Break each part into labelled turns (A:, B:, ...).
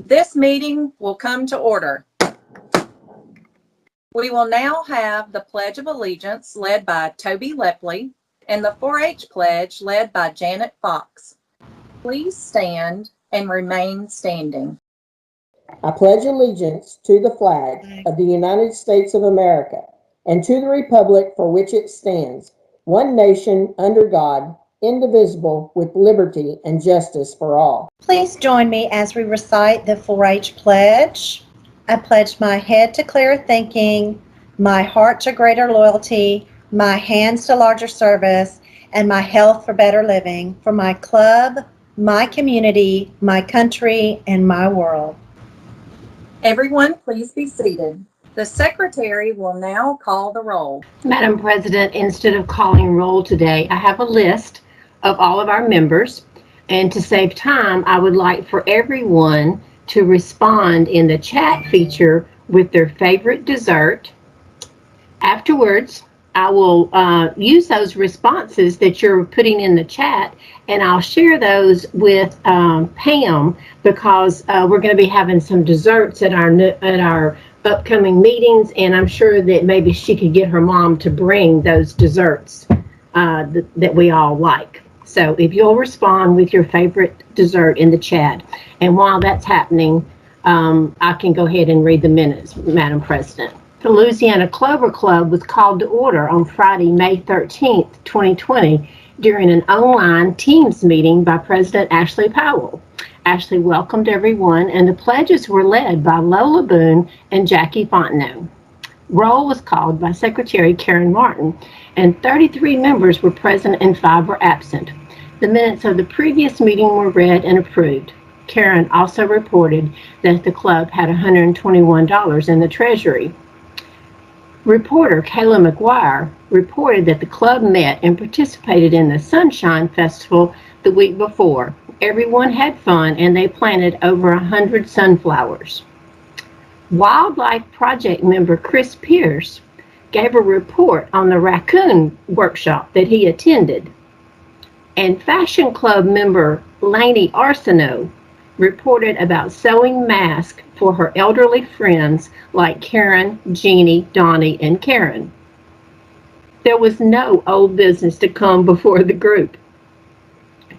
A: This meeting will come to order. We will now have the Pledge of Allegiance led by Toby Lepley and the 4-H Pledge led by Janet Fox. Please stand and remain standing.
B: I pledge allegiance to the flag of the United States of America and to the republic for which it stands, one nation under God, indivisible, with liberty and justice for all.
C: Please join me as we recite the 4-H Pledge. I pledge my head to clearer thinking, my heart to greater loyalty, my hands to larger service, and my health for better living, for my club, my community, my country, and my world.
A: Everyone, please be seated. The secretary will now call the roll.
D: Madam President, instead of calling roll today, I have a list of all of our members, and to save time, I would like for everyone to respond in the chat feature with their favorite dessert. Afterwards, I will use those responses that you're putting in the chat, and I'll share those with Pam, because we're going to be having some desserts at our upcoming meetings, and I'm sure that maybe she could get her mom to bring those desserts that we all like. So if you'll respond with your favorite dessert in the chat, and while that's happening, I can go ahead and read the minutes, Madam President. The Louisiana Clover Club was called to order on Friday, May 13th, 2020, during an online Teams meeting by President Ashley Powell. Ashley welcomed everyone, and the pledges were led by Lola Boone and Jackie Fontenot. Roll was called by Secretary Karen Martin, and 33 members were present and 5 were absent. The minutes of the previous meeting were read and approved. Karen also reported that the club had $121 in the treasury. Reporter Kayla McGuire reported that the club met and participated in the Sunshine Festival the week before. Everyone had fun, and they planted over 100 sunflowers. Wildlife Project member Chris Pierce gave a report on the raccoon workshop that he attended. And Fashion Club member Lainey Arsenault reported about sewing masks for her elderly friends like Karen, Jeannie, Donnie, and Karen. There was no old business to come before the group.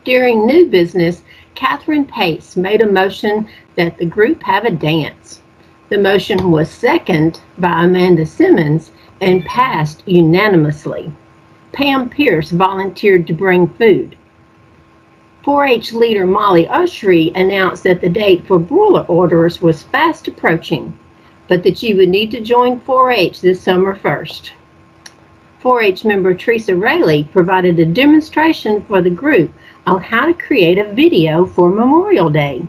D: During new business, Catherine Pace made a motion that the group have a dance. The motion was seconded by Amanda Simmons and passed unanimously. Pam Pierce volunteered to bring food. 4-H leader Molly Ushery announced that the date for broiler orders was fast approaching, but that you would need to join 4-H this summer first. 4-H member Teresa Rayleigh provided a demonstration for the group on how to create a video for Memorial Day.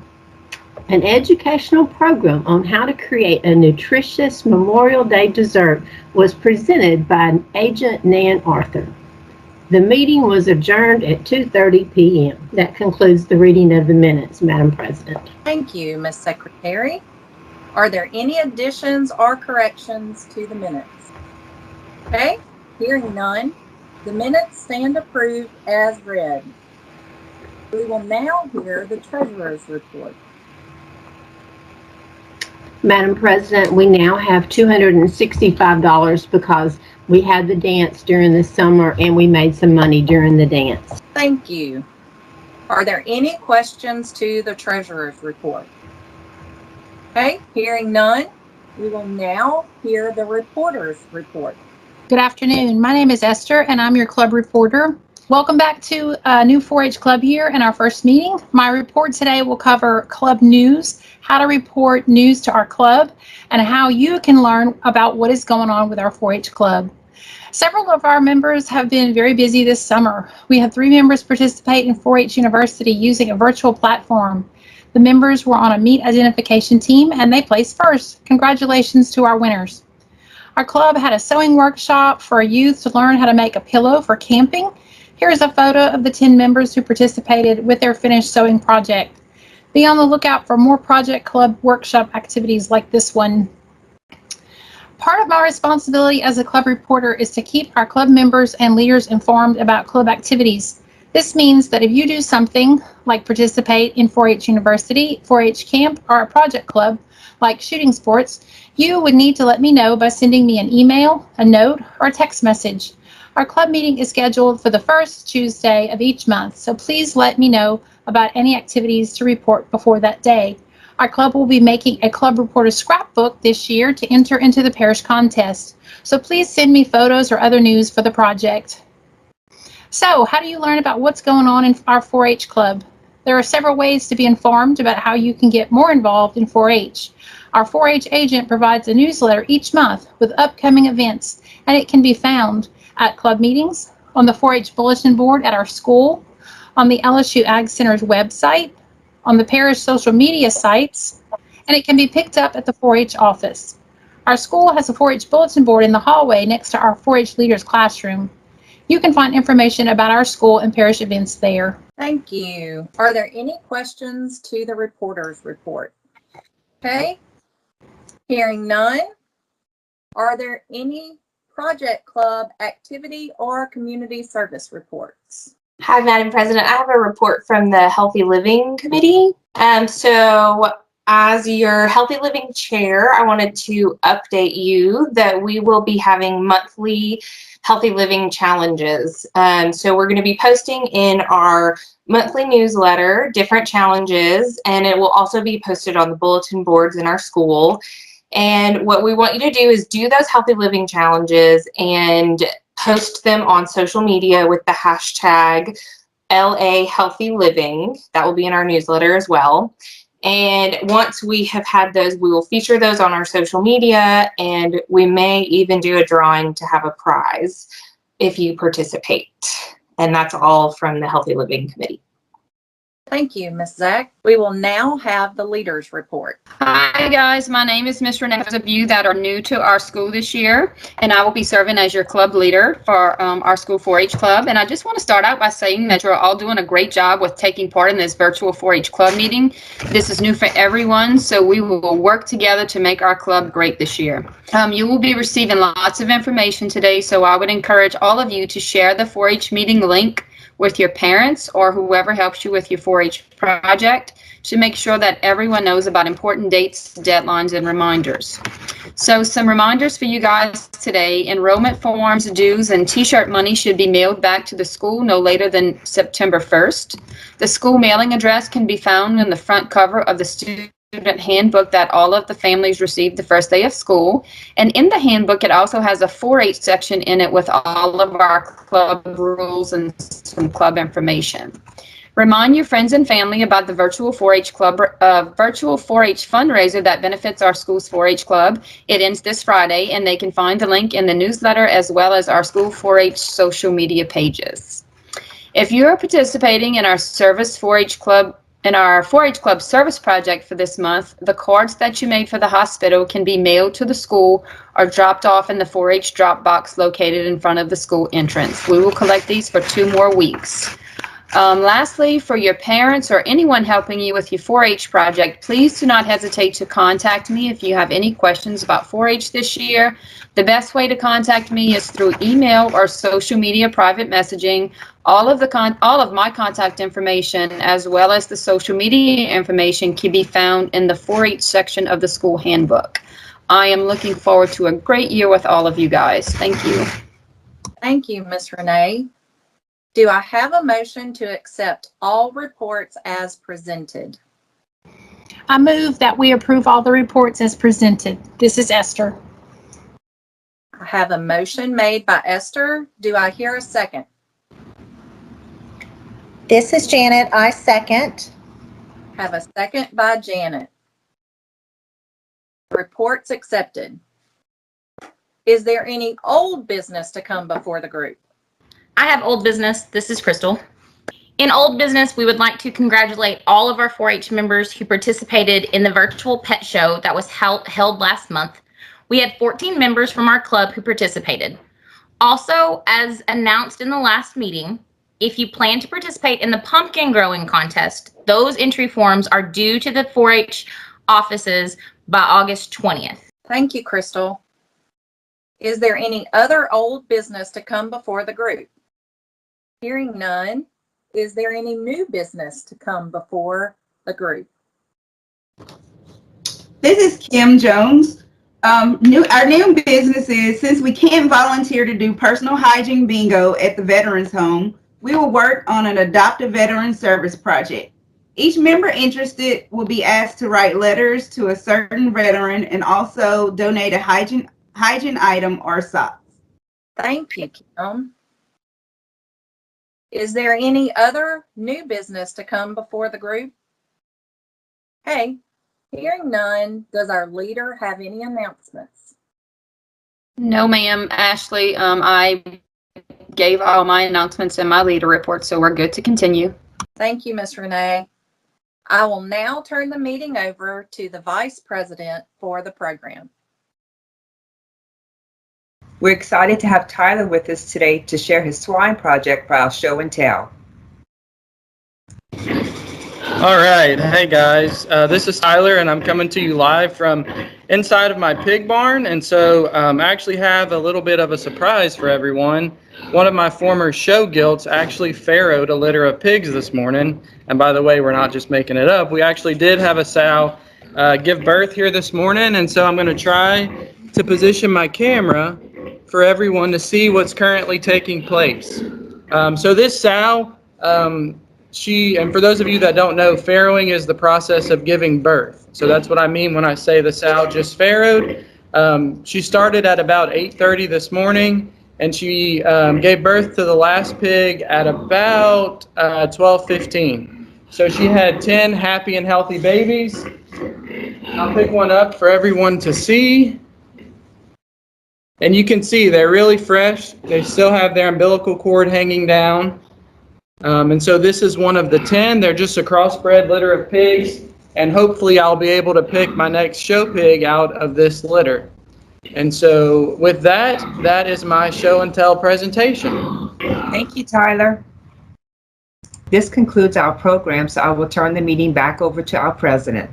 D: An educational program on how to create a nutritious Memorial Day dessert was presented by Agent Nan Arthur. The meeting was adjourned at 2:30 p.m. That concludes the reading of the minutes, Madam President.
A: Thank you, Ms. Secretary. Are there any additions or corrections to the minutes? Okay, hearing none, the minutes stand approved as read. We will now hear the Treasurer's report.
D: Madam President, we now have $265 because we had the dance during the summer and we made some money during the dance.
A: Thank you. Are there any questions to the Treasurer's report? Okay, hearing none, we will now hear the Reporter's report.
E: Good afternoon. My name is Esther, and I'm your club reporter. Welcome back to a new 4-H club year and our first meeting. My report today will cover club news, how to report news to our club, and how you can learn about what is going on with our 4-H club. Several of our members have been very busy this summer. We had 3 members participate in 4-H University using a virtual platform. The members were on a meat identification team, and they placed first. Congratulations to our winners. Our club had a sewing workshop for youth to learn how to make a pillow for camping. Here's a photo of the 10 members who participated with their finished sewing project. Be on the lookout for more Project Club workshop activities like this one. Part of my responsibility as a club reporter is to keep our club members and leaders informed about club activities. This means that if you do something like participate in 4-H University, 4-H camp, or a project club like shooting sports, you would need to let me know by sending me an email, a note, or a text message. Our club meeting is scheduled for the first Tuesday of each month, so please let me know about any activities to report before that day. Our club will be making a Club Reporter scrapbook this year to enter into the parish contest, so please send me photos or other news for the project. So, how do you learn about what's going on in our 4-H club? There are several ways to be informed about how you can get more involved in 4-H. Our 4-H agent provides a newsletter each month with upcoming events, and it can be found at club meetings, on the 4-H bulletin board at our school, on the LSU Ag Center's website, on the parish social media sites, and it can be picked up at the 4-H office. Our school has a 4-H bulletin board in the hallway next to our 4-H leaders classroom. You can find information about our school and parish events there.
A: Thank you. Are there any questions to the reporter's report? Okay. Hearing none. Are there any project club activity or community service reports?
F: Hi, Madam President. I have a report from the Healthy Living Committee. So as your Healthy Living Chair, I wanted to update you that we will be having monthly Healthy Living challenges. So we're going to be posting in our monthly newsletter different challenges, and it will also be posted on the bulletin boards in our school. And what we want you to do is do those Healthy Living challenges and post them on social media with the hashtag LA Healthy Living. That will be in our newsletter as well. And once we have had those, we will feature those on our social media, and we may even do a drawing to have a prize if you participate. And that's all from the Healthy Living Committee.
A: Thank you, Ms. Zach. We will now have the leaders report.
G: Hi guys, my name is Ms. Renee. Those of you that are new to our school this year, and I will be serving as your club leader for our school 4-H club. And I just want to start out by saying that you're all doing a great job with taking part in this virtual 4-H club meeting. This is new for everyone, so we will work together to make our club great this year. You will be receiving lots of information today, so I would encourage all of you to share the 4-H meeting link with your parents or whoever helps you with your 4-H project to make sure that everyone knows about important dates, deadlines, and reminders. So some reminders for you guys today. Enrollment forms, dues, and t-shirt money should be mailed back to the school no later than September 1st. The school mailing address can be found in the front cover of the student handbook that all of the families received the first day of school. And in the handbook, it also has a 4-H section in it with all of our club rules and some club information. Remind your friends and family about the virtual 4-H club, virtual 4-H fundraiser that benefits our school's 4-H club. It ends this Friday, and they can find the link in the newsletter as well as our school 4-H social media pages. If you are participating in our service 4-H club, in our 4-H club service project for this month, the cards that you made for the hospital can be mailed to the school or dropped off in the 4-H drop box located in front of the school entrance. We will collect these for 2 more weeks. Lastly, for your parents or anyone helping you with your 4-H project, please do not hesitate to contact me if you have any questions about 4-H this year. The best way to contact me is through email or social media private messaging. All of my contact information as well as the social media information can be found in the 4-H section of the school handbook. I am looking forward to a great year with all of you guys. Thank you.
A: Thank you, Ms. Renee. Do I have a motion to accept all reports as presented?
E: I move that we approve all the reports as presented. This is Esther.
A: I have a motion made by Esther. Do I hear a second?
C: This is Janet. I second.
A: Have a second by Janet. Reports accepted. Is there any old business to come before the group?
H: I have old business. This is Crystal. In old business, we would like to congratulate all of our 4-H members who participated in the virtual pet show that was held last month. We had 14 members from our club who participated. Also, as announced in the last meeting, if you plan to participate in the pumpkin growing contest, those entry forms are due to the 4-H offices by August 20th.
A: Thank you, Crystal. Is there any other old business to come before the group? Hearing none, Is there any new business to come before the group?
I: This is Kim Jones. Our new business is, since we can't volunteer to do personal hygiene bingo at the Veterans Home, we will work on an adoptive veteran service project. Each member interested will be asked to write letters to a certain veteran and also donate a hygiene item or socks.
A: Thank you, Kim. Is there any other new business to come before the group? Hey, hearing none, does our leader have any announcements?
G: No, ma'am. Ashley, I gave all my announcements in my leader report, so we're good to continue.
A: Thank you, Ms. Renee. I will now turn the meeting over to the Vice President for the program.
J: We're excited to have Tyler with us today to share his swine project for our show and tell.
K: All right. Hey, guys. This is Tyler, and I'm coming to you live from inside of my pig barn. And so I actually have a little bit of a surprise for everyone. One of my former show gilts actually farrowed a litter of pigs this morning. And by the way, we're not just making it up. We actually did have a sow give birth here this morning. And so I'm going to try to position my camera for everyone to see what's currently taking place. So this sow, and for those of you that don't know, farrowing is the process of giving birth. So that's what I mean when I say the sow just farrowed. She started at about 8:30 this morning, and she gave birth to the last pig at about 12:15. So she had 10 happy and healthy babies. I'll pick one up for everyone to see. And you can see they're really fresh. They still have their umbilical cord hanging down. And so this is one of the 10. They're just a crossbred litter of pigs. And hopefully I'll be able to pick my next show pig out of this litter. And so with that, that is my show and tell presentation.
J: Thank you, Tyler. This concludes our program, so I will turn the meeting back over to our president.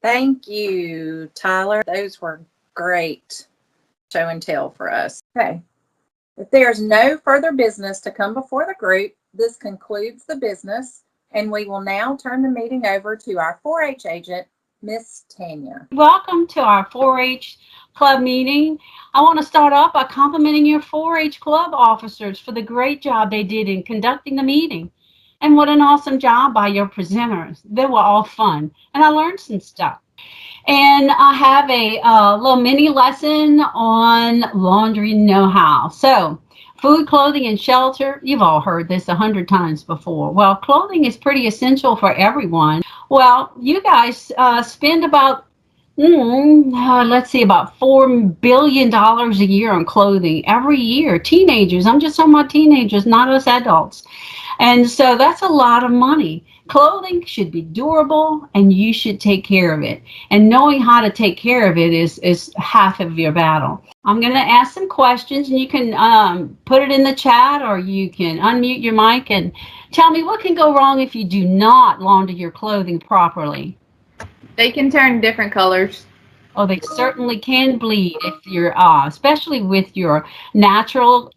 A: Thank you, Tyler. Those were great show and tell for us. Okay. If there's no further business to come before the group, this concludes the business, and we will now turn the meeting over to our 4-H agent, Miss Tanya.
L: Welcome to our 4-H club meeting. I want to start off by complimenting your 4-H club officers for the great job they did in conducting the meeting. And what an awesome job by your presenters. They were all fun, and I learned some stuff. And I have a little mini lesson on laundry know-how. So, food, clothing, and shelter. You've all heard this 100 times before. Well, clothing is pretty essential for everyone. Well, you guys spend about, about $4 billion a year on clothing every year. Teenagers. I'm just talking about teenagers, not us adults. And so that's a lot of money. Clothing should be durable, and you should take care of it. And knowing how to take care of it is half of your battle. I'm going to ask some questions, and you can put it in the chat, or you can unmute your mic and tell me what can go wrong if you do not launder your clothing properly.
M: They can turn different colors.
L: Oh, they certainly can bleed if you're, especially with your natural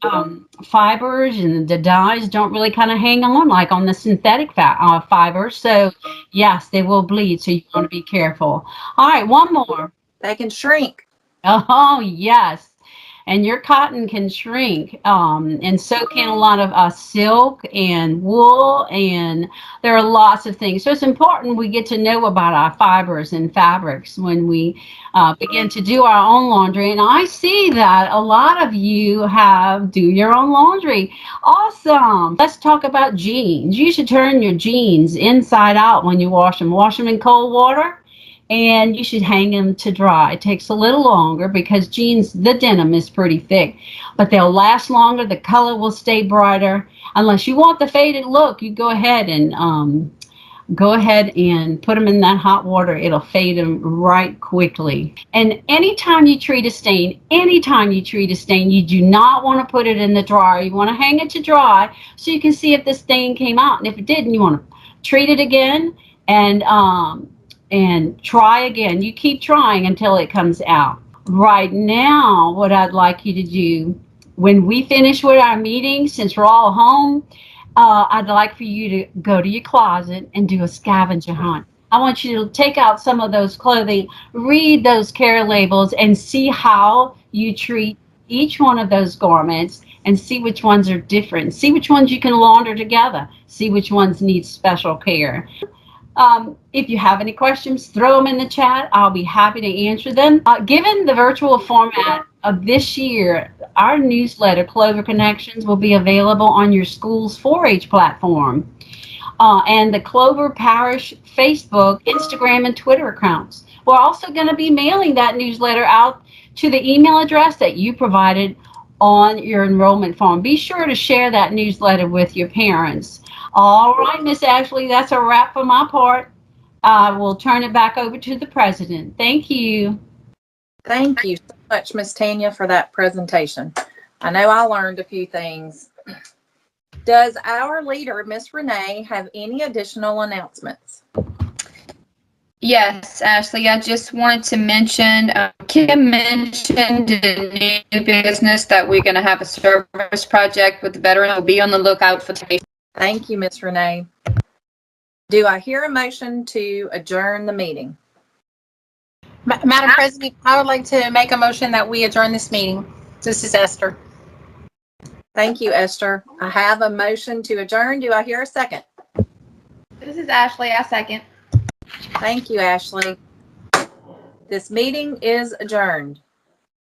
L: fibers, and the dyes don't really kind of hang on like on the synthetic fibers. So, yes, they will bleed, so you want to be careful. All right, one more.
A: They can shrink.
L: Oh, yes. And your cotton can shrink, and so can a lot of silk and wool, and there are lots of things. So it's important we get to know about our fibers and fabrics when we begin to do our own laundry. And I see that a lot of you do your own laundry. Awesome. Let's talk about jeans. You should turn your jeans inside out when you wash them. Wash them in cold water. And you should hang them to dry. It takes a little longer because jeans, the denim is pretty thick, but they'll last longer. The color will stay brighter. Unless you want the faded look, you go ahead and put them in that hot water. It'll fade them right quickly. And anytime you treat a stain, you do not want to put it in the dryer. You want to hang it to dry so you can see if the stain came out. And if it didn't, you want to treat it again and try again. You keep trying until it comes out. Right now, what I'd like you to do, when we finish with our meeting, since we're all home, I'd like for you to go to your closet and do a scavenger hunt. I want you to take out some of those clothing, read those care labels, and see how you treat each one of those garments and see which ones are different. See which ones you can launder together. See which ones need special care. If you have any questions, throw them in the chat. I'll be happy to answer them. Given the virtual format of this year, our newsletter, Clover Connections, will be available on your school's 4-H platform and the Clover Parish Facebook, Instagram, and Twitter accounts. We're also going to be mailing that newsletter out to the email address that you provided on your enrollment form. Be sure to share that newsletter with your parents. All right, Miss Ashley, that's a wrap for my part. I will turn it back over to the president. Thank you.
A: Thank you so much, Miss Tanya, for that presentation. I know I learned a few things. Does our leader, Miss Renee, have any additional announcements?
G: Yes, Ashley, I just wanted to mention, Kim mentioned a new business that we're going to have a service project with the veteran. We'll be on the lookout for today.
A: Thank you, Miss Renee. Do I hear a motion to adjourn the meeting?
E: Madam President, I would like to make a motion that we adjourn this meeting. This is Esther.
A: Thank you, Esther. I have a motion to adjourn. Do I hear a second?
M: This is Ashley. I second.
A: Thank you, Ashley. This meeting is adjourned.